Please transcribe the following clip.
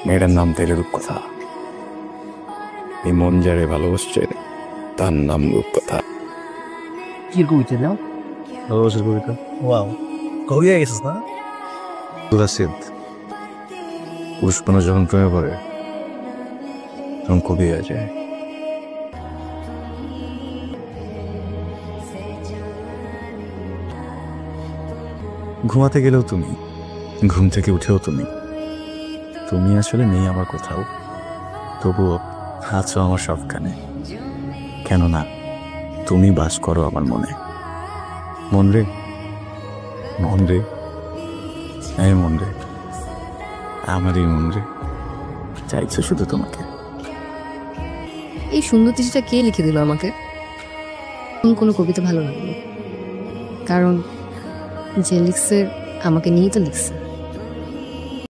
মেয়েটার নাম তাইলে রূপকথা। এই মন যারে ভালোবাসছে তার নাম রূপকথা। কি কবিতা দাও? ভালোবাসার কবিতা। ওয়াও, কবি হয়ে গেছিস না? রাশিদ পুরুষ মানুষ যখন প্রেমে পড়ে তখন কবি হয়ে যায়। ঘুমাতে গেলেও তুমি, ঘুম থেকে উঠেও তুমি, তুমি আসলে নেই আমার কোথাও, তবুও আছো আমার সবখানে। কেননা তুমি বাস করো আমার মনে। মন রে, মন রে, এই মন রে, আমারই মন রে, চাইছো শুধু তোমাকে। এই সুন্দর চিঠিটা কে লিখে দিল আমাকে? কোনো কবিতা ভালো লাগলো, কারণ যে লিখছে আমাকে নিয়েই তো লিখছে।